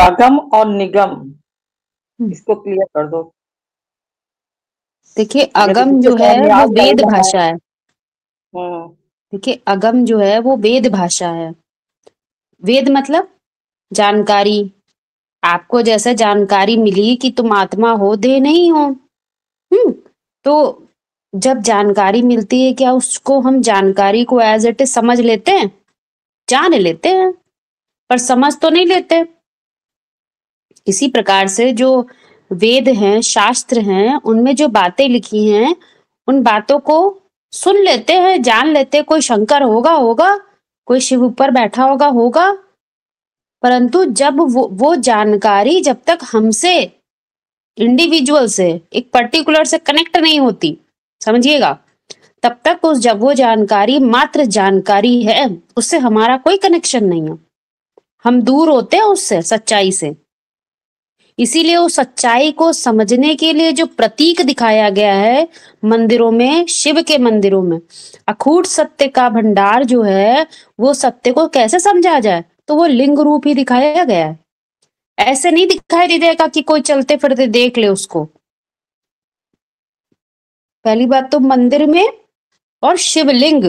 आगम और निगम, हम्म, इसको क्लियर कर दो। देखिए ये तो अगम किसी जो को है अब वो याद नहीं वेद रहा है। भाषा है। हम्म। देखिए अगम जो है वो वेद भाषा है। वेद मतलब जानकारी। आपको जैसे जानकारी मिली कि तुम आत्मा हो, देह नहीं हो। तो जब जानकारी मिलती है, क्या उसको हम जानकारी को एज इट इज समझ लेते हैं? जान लेते हैं, पर समझ तो नहीं लेते। इसी प्रकार से जो वेद हैं, शास्त्र हैं, उनमें जो बातें लिखी हैं, उन बातों को सुन लेते हैं, जान लेते हैं। कोई शंकर होगा होगा, कोई शिव ऊपर बैठा होगा होगा, परंतु जब वो जानकारी जब तक हमसे, इंडिविजुअल से, एक पर्टिकुलर से कनेक्ट नहीं होती, समझिएगा, तब तक उस जब वो जानकारी मात्र जानकारी है, उससे हमारा कोई कनेक्शन नहीं है। हम दूर होते हैं उससे, सच्चाई से। इसीलिए उस सच्चाई को समझने के लिए जो प्रतीक दिखाया गया है मंदिरों में, शिव के मंदिरों में, अखूट सत्य का भंडार जो है, वो सत्य को कैसे समझा जाए, तो वो लिंग रूप ही दिखाया गया है। ऐसे नहीं दिखाई दे देगा कि कोई चलते फिरते देख ले उसको। पहली बात तो मंदिर में, और शिवलिंग,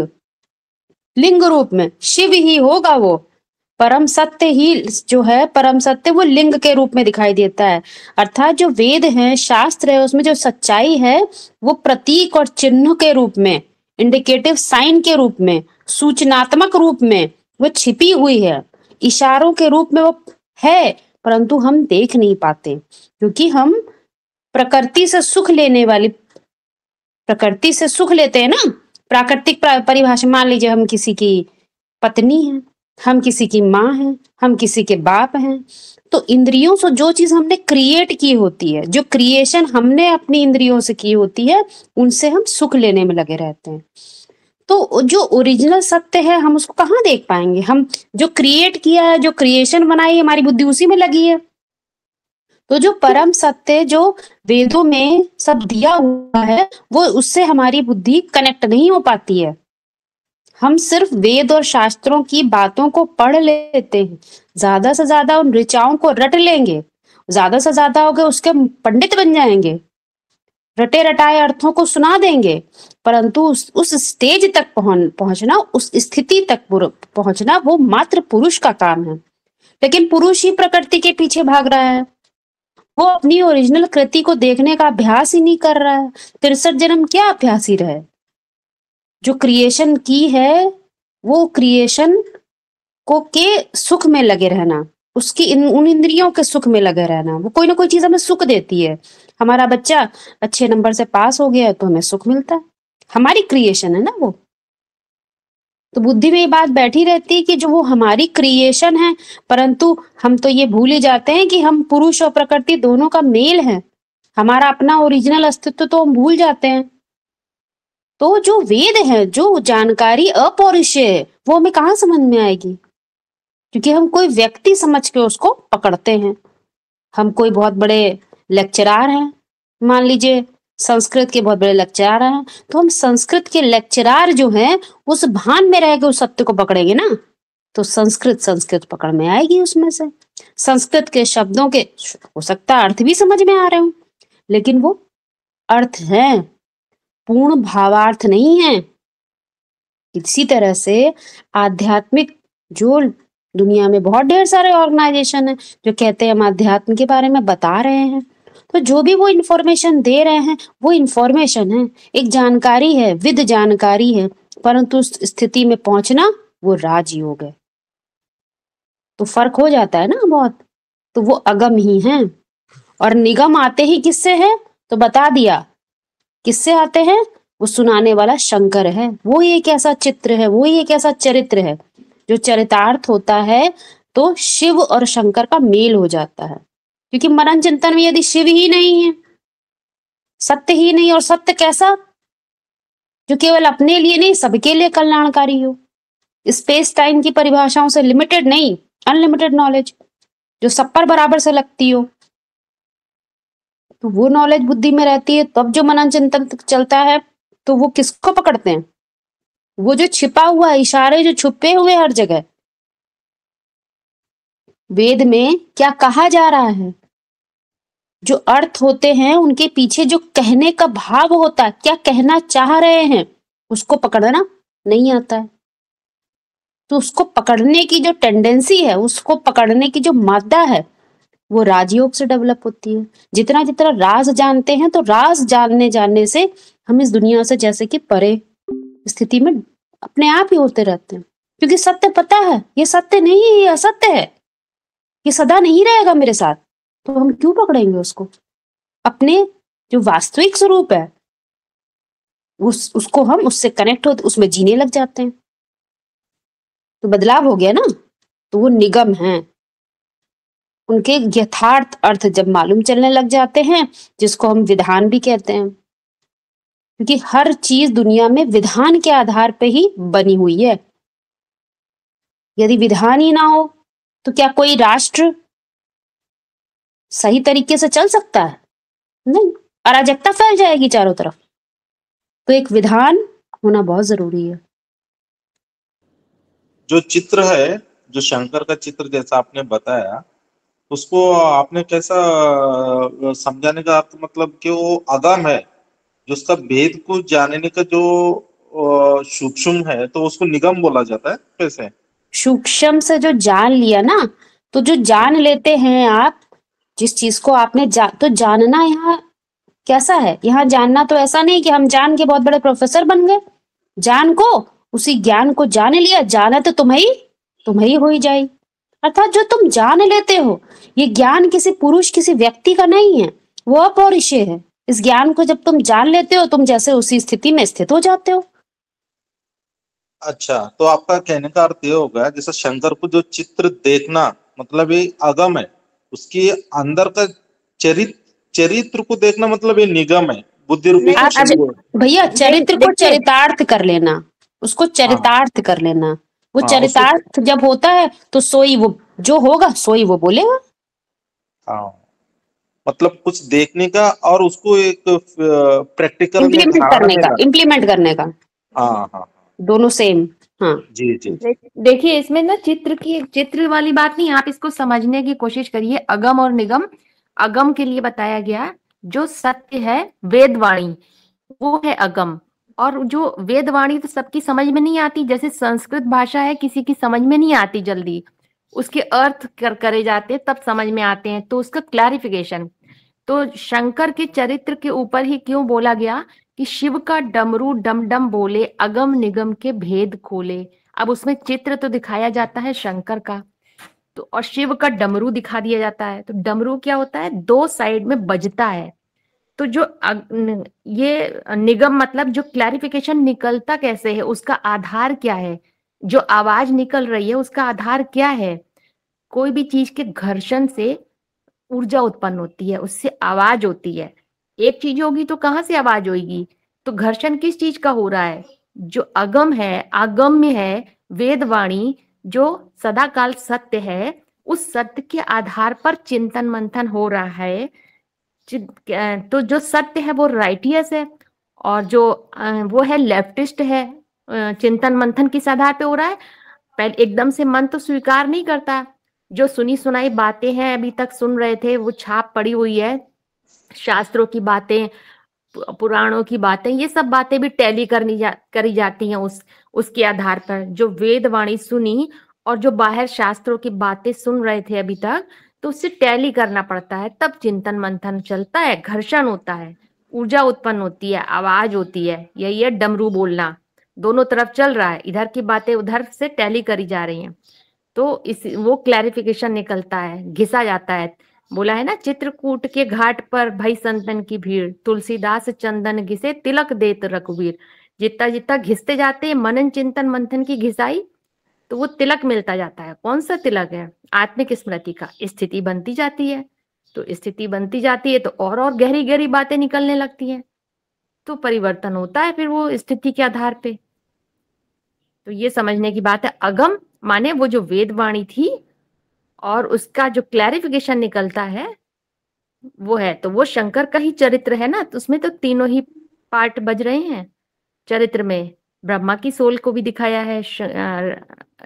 लिंग रूप में शिव ही होगा वो। परम सत्य ही जो है, परम सत्य वो लिंग के रूप में दिखाई देता है। अर्थात जो वेद है, शास्त्र है, उसमें जो सच्चाई है, वो प्रतीक और चिन्ह के रूप में, इंडिकेटिव साइन के रूप में, सूचनात्मक रूप में वो छिपी हुई है। इशारों के रूप में वो है, परंतु हम देख नहीं पाते, क्योंकि हम प्रकृति से सुख लेने वाली, प्रकृति से सुख लेते हैं ना। प्राकृतिक परिभाषा, मान लीजिए हम किसी की पत्नी हैं, हम किसी की माँ हैं, हम किसी के बाप हैं, तो इंद्रियों से जो चीज हमने क्रिएट की होती है, जो क्रिएशन हमने अपनी इंद्रियों से की होती है, उनसे हम सुख लेने में लगे रहते हैं। तो जो ओरिजिनल सत्य है, हम उसको कहाँ देख पाएंगे? हम जो क्रिएट किया है, जो क्रिएशन बनाई है, हमारी बुद्धि उसी में लगी है। तो जो परम सत्य, जो वेदों में सब दिया हुआ है, वो उससे हमारी बुद्धि कनेक्ट नहीं हो पाती है। हम सिर्फ वेद और शास्त्रों की बातों को पढ़ लेते हैं, ज्यादा से ज्यादा उन ऋचाओं को रट लेंगे, ज्यादा से ज्यादा हो गए उसके पंडित बन जाएंगे, रटे रटाए अर्थों को सुना देंगे, परंतु उस स्टेज तक पहुंचना, उस स्थिति तक पहुंचना, वो मात्र पुरुष का काम है। लेकिन पुरुष ही प्रकृति के पीछे भाग रहा है, वो अपनी ओरिजिनल कृति को देखने का अभ्यास ही नहीं कर रहा है। 63 जन्म क्या अभ्यास ही रहे? जो क्रिएशन की है, वो क्रिएशन को के सुख में लगे रहना, उसकी उन इंद्रियों के सुख में लगे रहना। वो कोई ना कोई चीज हमें सुख देती है। हमारा बच्चा अच्छे नंबर से पास हो गया तो हमें सुख मिलता है, हमारी क्रिएशन है ना वो। तो बुद्धि में ये बात बैठी रहती है कि जो वो हमारी क्रिएशन है, परंतु हम तो ये भूल ही जाते हैं कि हम पुरुष और प्रकृति दोनों का मेल है। हमारा अपना ओरिजिनल अस्तित्व तो हम भूल जाते हैं। तो जो वेद है, जो जानकारी अपौरुषेय है, वो हमें कहाँ समझ में आएगी? क्योंकि हम कोई व्यक्ति समझ के उसको पकड़ते हैं। हम कोई बहुत बड़े लेक्चरार हैं, मान लीजिए संस्कृत के बहुत बड़े लेक्चरार हैं, तो हम संस्कृत के लेक्चरार जो हैं, उस भान में रह के उस सत्य को पकड़ेंगे ना, तो संस्कृत संस्कृत पकड़ में आएगी उसमें से। संस्कृत के शब्दों के हो सकता है अर्थ भी समझ में आ रहे हो, लेकिन वो अर्थ हैं, पूर्ण भावार्थ नहीं है। इसी तरह से आध्यात्मिक, जो दुनिया में बहुत ढेर सारे ऑर्गेनाइजेशन है जो कहते हैं हम अध्यात्म के बारे में बता रहे हैं, तो जो भी वो इंफॉर्मेशन दे रहे हैं, वो इंफॉर्मेशन है, एक जानकारी है, विद जानकारी है, परंतु उस स्थिति में पहुंचना वो राजयोग है। तो फर्क हो जाता है ना बहुत। तो वो अगम ही है, और निगम आते ही किससे है? तो बता दिया किससे आते हैं। वो सुनाने वाला शंकर है। वो ही एक ऐसा चित्र है, वो ही एक ऐसा चरित्र है जो चरितार्थ होता है, तो शिव और शंकर का मेल हो जाता है। क्योंकि मनन चिंतन में यदि शिव ही नहीं है, सत्य ही नहीं, और सत्य कैसा? जो केवल अपने लिए नहीं, सबके लिए कल्याणकारी हो, स्पेस टाइम की परिभाषाओं से लिमिटेड नहीं, अनलिमिटेड नॉलेज जो सब पर बराबर से लगती हो, तो वो नॉलेज बुद्धि में रहती है। तब जो मनन चिंतन चलता है, तो वो किसको पकड़ते हैं? वो जो छिपा हुआ है, इशारे जो छुपे हुए हर जगह, वेद में क्या कहा जा रहा है, जो अर्थ होते हैं उनके पीछे जो कहने का भाव होता है, क्या कहना चाह रहे हैं, उसको पकड़ना नहीं आता है। तो उसको पकड़ने की जो टेंडेंसी है, उसको पकड़ने की जो मादा है, वो राजयोग से डेवलप होती है। जितना जितना राज जानते हैं, तो राज जानने जानने से हम इस दुनिया से जैसे कि परे स्थिति में अपने आप ही होते रहते हैं, क्योंकि सत्य पता है ये सत्य नहीं है, ये असत्य है, ये सदा नहीं रहेगा मेरे साथ, तो हम क्यों पकड़ेंगे उसको। अपने जो वास्तविक स्वरूप है उसको हम उससे कनेक्ट होते, उसमें जीने लग जाते हैं, तो बदलाव हो गया ना। तो वो निगम है, उनके यथार्थ अर्थ जब मालूम चलने लग जाते हैं, जिसको हम विधान भी कहते हैं, क्योंकि हर चीज दुनिया में विधान के आधार पे ही बनी हुई है। यदि विधान ही ना हो तो क्या कोई राष्ट्र सही तरीके से चल सकता है? नहीं, अराजकता फैल जाएगी चारों तरफ। तो एक विधान होना बहुत जरूरी है। जो चित्र है, जो शंकर का चित्र जैसा आपने बताया, उसको आपने कैसा समझाने का अर्थ, मतलब कि वो अगम है, जो उसका भेद को जानने का जो सूक्ष्म है, तो उसको निगम बोला जाता है कैसे? सूक्ष्म से जो जान लिया ना, तो जो जान लेते हैं आप जिस चीज को आपने तो जानना यहाँ कैसा है, यहाँ जानना तो ऐसा नहीं कि हम जान के बहुत बड़े प्रोफेसर बन गए। जान को, उसी ज्ञान को जान लिया, जाना तो तुम्हें ही हो ही जाए। अर्थात जो तुम जान लेते हो, ये ज्ञान किसी पुरुष किसी व्यक्ति का नहीं है, वो अपौरुषेय है। इस ज्ञान को जब तुम जान लेते हो, तुम जैसे उसी स्थिति में स्थित हो जाते हो। अच्छा, तो आपका कहने का अर्थ ये होगा, जैसे शंकर को जो चित्र देखना मतलब ये अगम है, उसके अंदर का चरित्र चरित्र को देखना मतलब ये निगम है, बुद्धि रूपी नहीं, कौशल को। भैया चरित्र को देखिए, चरितार्थ कर लेना, उसको चरितार्थ कर लेना। वो हाँ, चरितार्थ जब होता है तो सोई वो जो होगा सोई वो बोलेगा। हाँ, मतलब कुछ देखने का और उसको एक प्रैक्टिकल में धारण में लाना। इम्प्लीमेंट करने का, हाँ, हाँ, दोनों सेम। हाँ, जी जी जी। देखिए इसमें ना चित्र वाली बात नहीं, आप इसको समझने की कोशिश करिए। अगम और निगम, अगम के लिए बताया गया जो सत्य है, वेदवाणी, वो है अगम। और जो वेदवाणी तो सबकी समझ में नहीं आती, जैसे संस्कृत भाषा है किसी की समझ में नहीं आती जल्दी, उसके अर्थ करे जाते तब समझ में आते हैं, तो उसका क्लैरिफिकेशन। तो शंकर के चरित्र के ऊपर ही क्यों बोला गया कि शिव का डमरू डम डम बोले, अगम निगम के भेद खोले। अब उसमें चित्र तो दिखाया जाता है शंकर का, तो और शिव का डमरू दिखा दिया जाता है। तो डमरू क्या होता है, दो साइड में बजता है। तो जो ये निगम मतलब जो क्लैरिफिकेशन निकलता कैसे है, उसका आधार क्या है, जो आवाज निकल रही है उसका आधार क्या है। कोई भी चीज के घर्षण से ऊर्जा उत्पन्न होती है, उससे आवाज होती है। एक चीज होगी तो कहाँ से आवाज होगी, तो घर्षण किस चीज का हो रहा है, जो अगम है, आगम्य है, वेदवाणी जो सदा काल सत्य है, उस सत्य के आधार पर चिंतन मंथन हो रहा है। तो जो सत्य है वो राइटियस है, और जो वो है लेफ्टिस्ट है। चिंतन मंथन किस आधार पे हो रहा है, पहले एकदम से मन तो स्वीकार नहीं करता। जो सुनी सुनाई बातें हैं, अभी तक सुन रहे थे, वो छाप पड़ी हुई है, शास्त्रों की बातें, पुराणों की बातें, ये सब बातें भी टैली करी जाती हैं उसके आधार पर। जो वेद वाणी सुनी और जो बाहर शास्त्रों की बातें सुन रहे थे अभी तक, तो उससे टैली करना पड़ता है, तब चिंतन मंथन चलता है, घर्षण होता है, ऊर्जा उत्पन्न होती है, आवाज होती है। यही है डमरू बोलना, दोनों तरफ चल रहा है, इधर की बातें उधर से टैली करी जा रही हैं, तो इस वो क्लैरिफिकेशन निकलता है, घिसा जाता है। बोला है ना, चित्रकूट के घाट पर भई संतन की भीड़, तुलसीदास चंदन घिसे तिलक देत रघुवीर। जितना जितना घिसते जाते हैं मनन चिंतन मंथन की घिसाई, तो वो तिलक मिलता जाता है। कौन सा तिलक है, आत्मिक स्मृति का। स्थिति बनती जाती है, तो स्थिति बनती जाती है तो और गहरी गहरी बातें निकलने लगती हैं, तो परिवर्तन होता है फिर वो स्थिति के आधार पे। तो ये समझने की बात है। अगम माने वो जो वेदवाणी थी और उसका जो क्लैरिफिकेशन निकलता है वो है, तो वो शंकर का ही चरित्र है ना, तो उसमें तो तीनों ही पार्ट बज रहे हैं चरित्र में। ब्रह्मा की सोल को भी दिखाया है,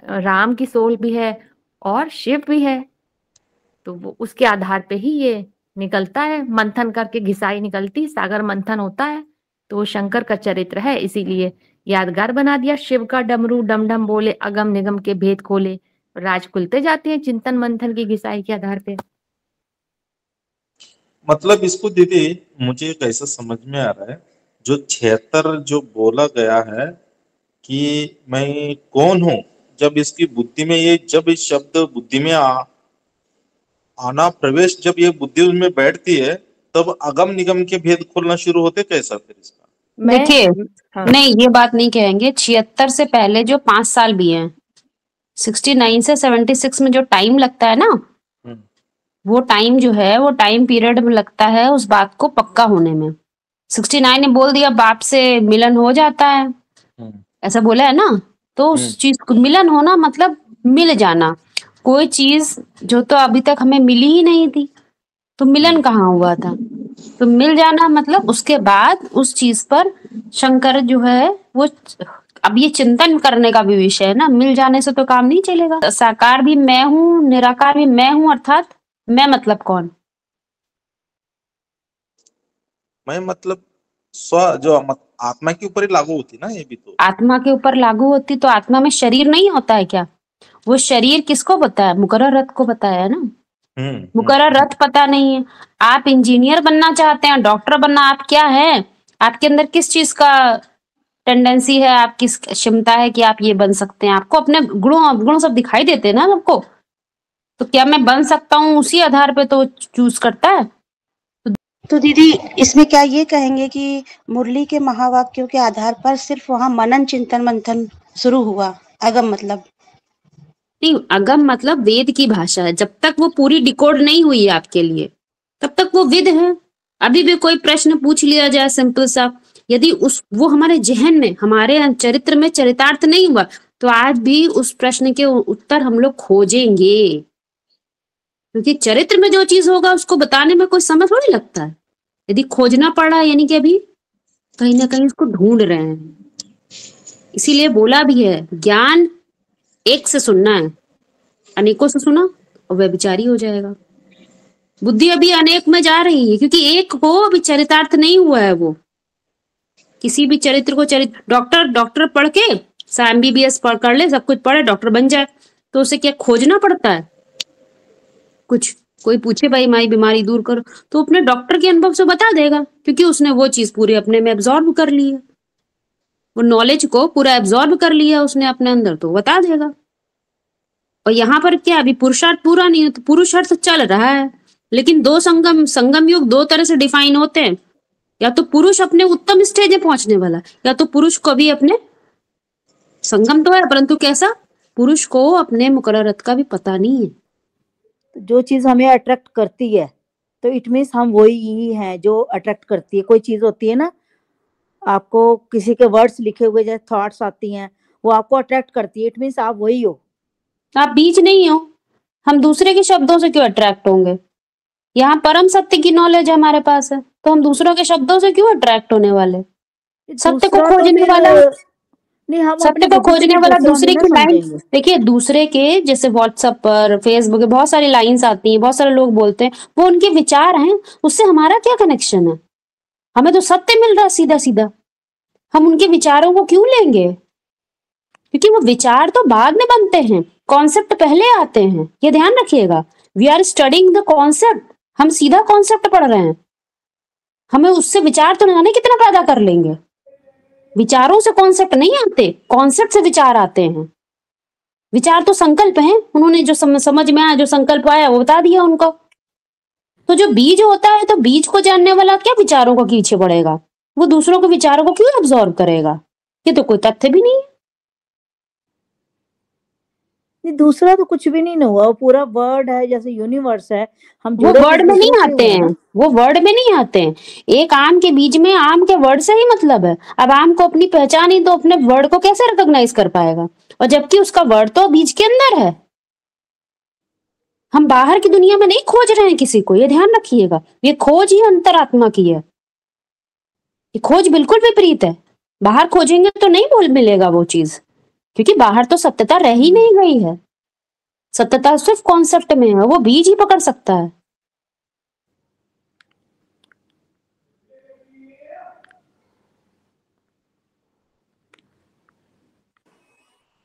राम की सोल भी है और शिव भी है। तो वो उसके आधार पे ही ये निकलता है, मंथन करके घिसाई निकलती, सागर मंथन होता है। तो वो शंकर का चरित्र है, इसीलिए यादगार बना दिया। शिव का डमरू डम डम बोले, अगम निगम के भेद खोले, राज खुलते जाते हैं चिंतन मंथन की घिसाई के आधार पे। मतलब इसको दीदी मुझे एक ऐसा समझ में आ रहा है, जो 76 जो बोला गया है कि मैं कौन हूं, जब इसकी बुद्धि में ये, जब इस शब्द बुद्धि में आना प्रवेश, जब ये बुद्धि उसमें बैठती है, तब अगम निगम के भेद खोलना शुरू होते कैसा फिर इसका? देखिए, हाँ, नहीं ये बात नहीं कहेंगे। 76 से पहले जो 5 साल भी हैं, 69 से 76 में जो टाइम लगता है ना, वो टाइम जो है वो टाइम पीरियड में लगता है उस बात को पक्का होने में। 69 ने बोल दिया बाप से मिलन हो जाता है, ऐसा बोला है ना, तो उस चीज को मिलन होना मतलब मिल जाना। कोई चीज जो तो अभी तक हमें मिली ही नहीं थी, तो मिलन कहाँ हुआ था? तो मिल जाना मतलब उसके बाद उस चीज पर शंकर जो है वो, अब ये चिंतन करने का भी विषय है ना, मिल जाने से तो काम नहीं चलेगा। साकार भी मैं हूँ, निराकार भी मैं हूँ, अर्थात मैं मतलब कौन? मैं मतलब स्व, जो आत्मा के ऊपर ही लागू होती ना ये भी तो। आत्मा के ऊपर लागू होती तो आत्मा में शरीर नहीं होता है क्या? वो शरीर किसको बताया? मुकर्रर रथ को बताया है ना। मुकर्रर रथ पता नहीं है। आप इंजीनियर बनना चाहते हैं, डॉक्टर बनना, आप क्या है? आपके अंदर किस चीज का टेंडेंसी है, आप किस क्षमता है कि आप ये बन सकते हैं? आपको अपने गुण सब दिखाई देते हैं ना सबको। तो क्या मैं बन सकता हूँ, उसी आधार पे तो चूज करता है। तो दीदी इसमें क्या ये कहेंगे कि मुरली के महावाक्यों के आधार पर सिर्फ वहाँ मनन चिंतन मंथन शुरू हुआ, अगम मतलब? नहीं, अगम मतलब वेद की भाषा है। जब तक वो पूरी डिकोड नहीं हुई है आपके लिए, तब तक वो विद है। अभी भी कोई प्रश्न पूछ लिया जाए सिंपल सा, यदि वो हमारे जहन में, हमारे चरित्र में चरितार्थ नहीं हुआ, तो आज भी उस प्रश्न के उत्तर हम लोग खोजेंगे, क्योंकि चरित्र में जो चीज होगा उसको बताने में कोई समय थोड़ी लगता है। यदि खोजना पड़ा यानी कि अभी कहीं ना कहीं उसको ढूंढ रहे हैं। इसीलिए बोला भी है, ज्ञान एक से सुनना है, अनेकों से सुना और वह विचारी हो जाएगा। बुद्धि अभी अनेक में जा रही है, क्योंकि एक को अभी चरितार्थ नहीं हुआ है। वो किसी भी चरित्र को डॉक्टर पढ़ के MBBS पढ़ कर ले, सब कुछ पढ़े, डॉक्टर बन जाए, तो उसे क्या खोजना पड़ता है कुछ? कोई पूछे भाई हमारी बीमारी दूर करो, तो अपने डॉक्टर के अनुभव से बता देगा, क्योंकि उसने वो चीज पूरी अपने में एब्जॉर्ब कर ली है, वो नॉलेज को पूरा एब्जॉर्ब कर लिया उसने अपने अंदर, तो बता देगा। और यहाँ पर क्या, अभी पुरुषार्थ पूरा नहीं है, तो पुरुषार्थ चल रहा है, लेकिन दो संगम युग दो तरह से डिफाइन होते हैं। या तो पुरुष अपने उत्तम स्टेज में पहुंचने वाला, या तो पुरुष को भी अपने संगम तो है, परंतु कैसा? पुरुष को अपने मुकर्रर रथ का भी पता नहीं है। जो चीज हमें अट्रैक्ट करती है, तो इट मीन्स हम वही ही हैं जो अट्रैक्ट करती है। कोई चीज होती है ना, आपको किसी के वर्ड्स लिखे हुए जैसे थॉट्स आती हैं, वो आपको अट्रैक्ट करती है, इट मीन्स आप वही हो। आप बीज नहीं हो। हम दूसरे के शब्दों से क्यों अट्रैक्ट होंगे? यहाँ परम सत्य की नॉलेज हमारे पास है, तो हम दूसरों के शब्दों से क्यों अट्रैक्ट होने वाले? सत्य को खोजने वाला, नहीं, हम सत्य को खोजने वाला दूसरे की लाइन, देखिए दूसरे के, जैसे व्हाट्सएप पर, फेसबुक पे बहुत सारी लाइंस आती हैं, बहुत सारे लोग बोलते हैं, वो उनके विचार हैं, उससे हमारा क्या कनेक्शन है? हमें तो सत्य मिल रहा है सीधा सीधा, हम उनके विचारों को क्यों लेंगे? क्योंकि वो विचार तो बाद में बनते हैं, कॉन्सेप्ट पहले आते हैं, ये ध्यान रखिएगा। We are studying the concept, हम सीधा कॉन्सेप्ट पढ़ रहे हैं, हमें उससे विचार तो जाने कितना पैदा कर लेंगे। विचारों से कॉन्सेप्ट नहीं आते, कॉन्सेप्ट से विचार आते हैं। विचार तो संकल्प हैं, उन्होंने जो समझ में आया, जो संकल्प आया वो बता दिया उनको। तो जो बीज होता है, तो बीज को जानने वाला क्या विचारों को पीछे पड़ेगा? वो दूसरों के विचारों को क्यों अब्सॉर्ब करेगा? ये तो कोई तथ्य भी नहीं है। नहीं, दूसरा तो कुछ भी नहीं हुआ, वो पूरा वर्ड है, जैसे यूनिवर्स है, हम वो वर्ड में नहीं आते हैं, वो वर्ड में नहीं आते हैं। एक आम के बीज में आम के वर्ड से ही मतलब है। अब आम को अपनी पहचान ही, तो अपने वर्ड को कैसे रिकॉग्नाइज कर पाएगा? और जबकि उसका वर्ड तो बीज के अंदर है। हम बाहर की दुनिया में नहीं खोज रहे हैं किसी को, ये ध्यान रखिएगा। ये खोज ही अंतरात्मा की है, ये खोज बिल्कुल विपरीत है। बाहर खोजेंगे तो नहीं मिलेगा वो चीज, क्योंकि बाहर तो सत्यता रह ही नहीं गई है। सत्यता सिर्फ कॉन्सेप्ट में है, वो बीज ही पकड़ सकता है।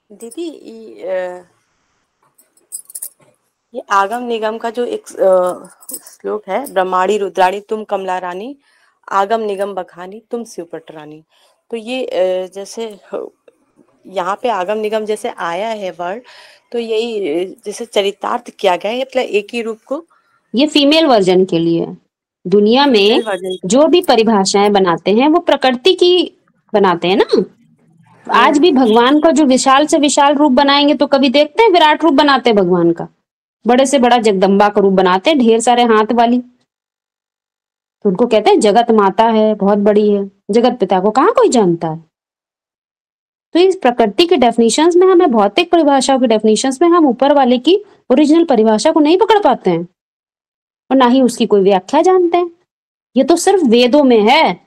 दीदी ये आगम निगम का जो एक श्लोक है, ब्रह्माणी रुद्राणी तुम कमला रानी, आगम निगम बखानी तुम शिवपट रानी, तो ये जैसे यहाँ पे आगम निगम जैसे आया है वर्ड, तो यही जैसे चरितार्थ किया गया है, मतलब एक ही रूप को ये फीमेल वर्जन के लिए। दुनिया में वर्जन जो भी परिभाषाएं बनाते हैं वो प्रकृति की बनाते हैं ना। आज भी भगवान का जो विशाल से विशाल रूप बनाएंगे तो कभी देखते हैं विराट रूप बनाते हैं भगवान का, बड़े से बड़ा जगदम्बा का रूप बनाते हैं, ढेर सारे हाथ वाली, तो उनको कहते हैं जगत माता है, बहुत बड़ी है। जगत पिता को कहाँ कोई जानता है। तो इस प्रकृति के डेफिनेशंस में, हमें भौतिक परिभाषाओं के डेफिनेशंस में हम ऊपर वाले की ओरिजिनल परिभाषा को नहीं पकड़ पाते हैं और ना ही उसकी कोई व्याख्या जानते हैं। ये तो सिर्फ वेदों में है,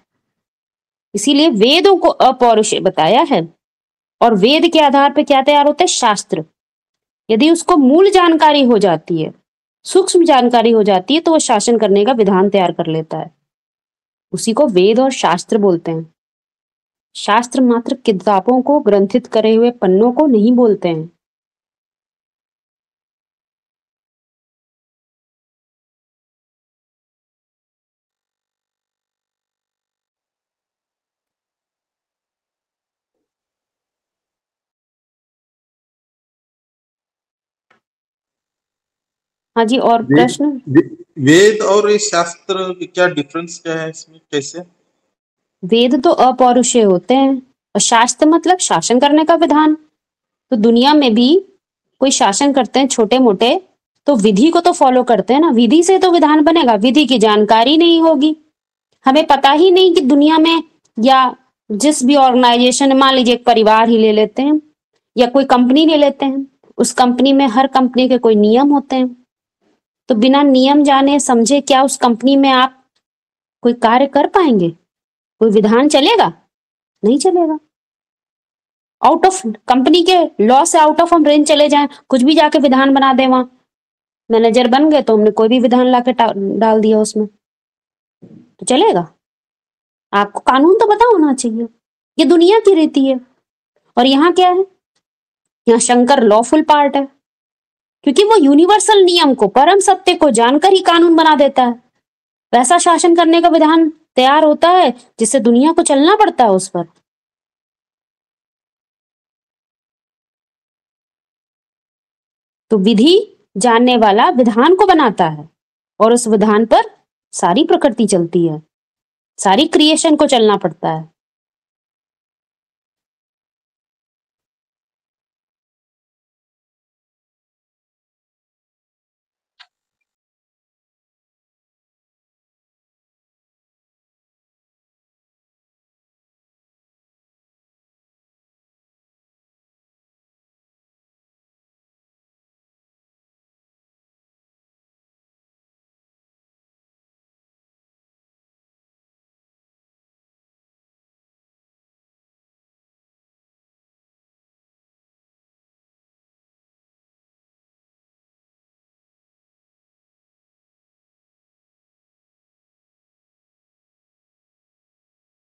इसीलिए वेदों को अपौरुषेय बताया है। और वेद के आधार पर क्या तैयार होते हैं? शास्त्र। यदि उसको मूल जानकारी हो जाती है, सूक्ष्म जानकारी हो जाती है, तो वो शासन करने का विधान तैयार कर लेता है। उसी को वेद और शास्त्र बोलते हैं। शास्त्र मात्र किताबों को ग्रंथित करे हुए पन्नों को नहीं बोलते हैं। हाँ जी, और प्रश्न? वेद और ये शास्त्र क्या डिफरेंस क्या है इसमें, कैसे? वेद तो अपौरुषेय होते हैं और शास्त्र मतलब शासन करने का विधान। तो दुनिया में भी कोई शासन करते हैं छोटे मोटे, तो विधि को तो फॉलो करते हैं ना, विधि से तो विधान बनेगा। विधि की जानकारी नहीं होगी, हमें पता ही नहीं कि दुनिया में या जिस भी ऑर्गेनाइजेशन, मान लीजिए एक परिवार ही ले लेते हैं या कोई कंपनी ले लेते हैं, उस कंपनी में हर कंपनी के कोई नियम होते हैं। तो बिना नियम जाने समझे क्या उस कंपनी में आप कोई कार्य कर पाएंगे? कोई विधान चलेगा? नहीं चलेगा। आउट ऑफ कंपनी के लॉ से आउट ऑफ हम रेंज चले जाएं, कुछ भी जाके विधान बना दे, वहां मैनेजर बन गए तो हमने कोई भी विधान लाके डाल दिया उसमें, तो चलेगा? आपको कानून तो पता होना चाहिए। ये दुनिया की रीति है। और यहाँ क्या है? यहाँ शंकर लॉफुल पार्ट है, क्योंकि वो यूनिवर्सल नियम को, परम सत्य को जानकर ही कानून बना देता है। वैसा शासन करने का विधान तैयार होता है जिससे दुनिया को चलना पड़ता है उस पर। तो विधि जानने वाला विधान को बनाता है और उस विधान पर सारी प्रकृति चलती है, सारी क्रिएशन को चलना पड़ता है।